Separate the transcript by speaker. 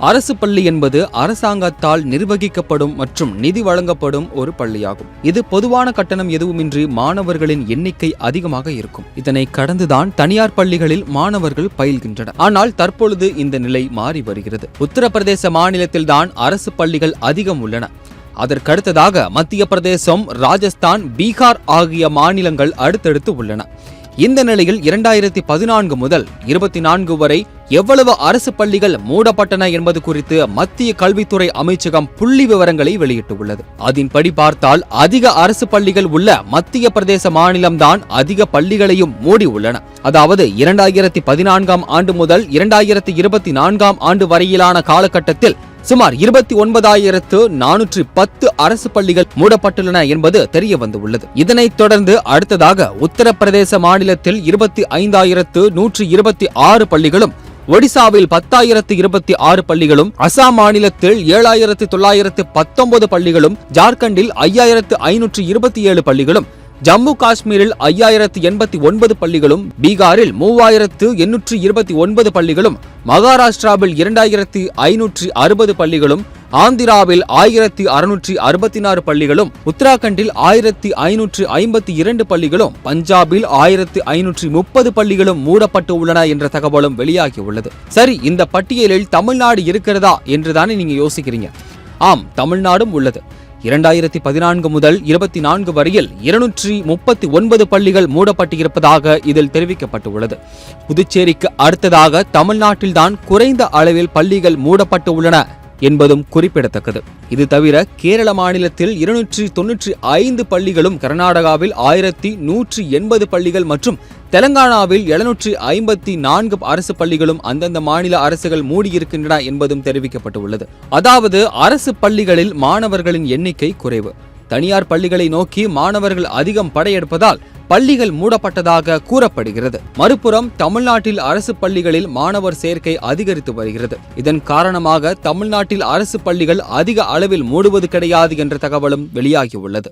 Speaker 1: அரசு பள்ளி என்பது அரசாங்கத்தால் நிர்வகிக்கப்படும் மற்றும் நிதி வழங்கப்படும் ஒரு பள்ளியாகும். இது பொதுவான கட்டணம் எதுவுமின்றி மாணவர்களின் எண்ணிக்கை அதிகமாக இருக்கும். இதனை கடந்துதான் தனியார் பள்ளிகளில் மாணவர்கள் பயில்கின்றனர். ஆனால் தற்பொழுது இந்த நிலை மாறி வருகிறது. உத்தரப்பிரதேச மாநிலத்தில்தான் அரசு பள்ளிகள் அதிகம் உள்ளன. அதற்கடுத்ததாக மத்திய பிரதேசம், ராஜஸ்தான், பீகார் ஆகிய மாநிலங்கள் அடுத்தடுத்து உள்ளன. இந்த நிலையில் 2014 முதல் 24 வரை எவ்வளவு அரசு பள்ளிகள் மூடப்பட்டன என்பது குறித்து மத்திய கல்வித்துறை அமைச்சகம் புள்ளி விவரங்களை வெளியிட்டுள்ளது. அதன்படி பார்த்தால் அதிக அரசு பள்ளிகள் உள்ள மத்திய பிரதேச மாநிலம்தான் அதிக பள்ளிகளையும் மூடி உள்ளன. அதாவது 2014 ஆண்டு முதல் 2024 ஆண்டு வரையிலான காலகட்டத்தில் சுமார் 29,410 அரசு பள்ளிகள் மூடப்பட்டுள்ளன என்பது தெரிய வந்துள்ளது. இதனைத் தொடர்ந்து அடுத்ததாக உத்தரப்பிரதேச மாநிலத்தில் 25,126 பள்ளிகளும், ஒடிசாவில் 10,026 பள்ளிகளும், அசாம் மாநிலத்தில் 7,919 பள்ளிகளும், ஜார்க்கண்டில் 5,527 பள்ளிகளும், ஜம்மு காஷ்மீரில் 5,089 பள்ளிகளும், பீகாரில் 3,829 பள்ளிகளும், மகாராஷ்டிராவில் 2,560 பள்ளிகளும், ஆந்திராவில் 1,664 பள்ளிகளும், உத்தராகண்டில் 1,552 பள்ளிகளும், பஞ்சாபில் 1,530 பள்ளிகளும் மூடப்பட்டு உள்ளன என்ற தகவலும் வெளியாகியுள்ளது. சரி, இந்த பட்டியலில் தமிழ்நாடு இருக்கிறதா என்றுதானே நீங்க யோசிக்கிறீங்க. ஆம், தமிழ்நாடும் உள்ளது. 2014 முதல் 24 வரையில் 239 பள்ளிகள் மூடப்பட்டிருப்பதாக இதில் தெரிவிக்கப்பட்டுள்ளது. புதுச்சேரிக்கு அடுத்ததாக தமிழ்நாட்டில்தான் குறைந்த அளவில் பள்ளிகள் மூடப்பட்டு உள்ளன என்பதும் குறிப்பிடத்தக்கது. இது தவிர கேரள மாநிலத்தில் 295 பள்ளிகளும், கர்நாடகாவில் 1,180 பள்ளிகள் மற்றும் தெலங்கானாவில் 754 அரசு பள்ளிகளும் அந்தந்த மாநில அரசுகள் மூடியிருக்கின்றன என்பதும் தெரிவிக்கப்பட்டுள்ளது. அதாவது அரசு பள்ளிகளில் மாணவர்களின் எண்ணிக்கை குறைவு. தனியார் பள்ளிகளை நோக்கி மாணவர்கள் அதிகம் படையெடுப்பதால் பள்ளிகள் மூடப்பட்டதாக கூறப்படுகிறது. மறுபுறம் தமிழ்நாட்டில் அரசு பள்ளிகளில் மாணவர் சேர்க்கை அதிகரித்து வருகிறது. இதன் காரணமாக தமிழ்நாட்டில் அரசு பள்ளிகள் அதிக அளவில் மூடுவது கிடையாது என்ற தகவலும் வெளியாகியுள்ளது.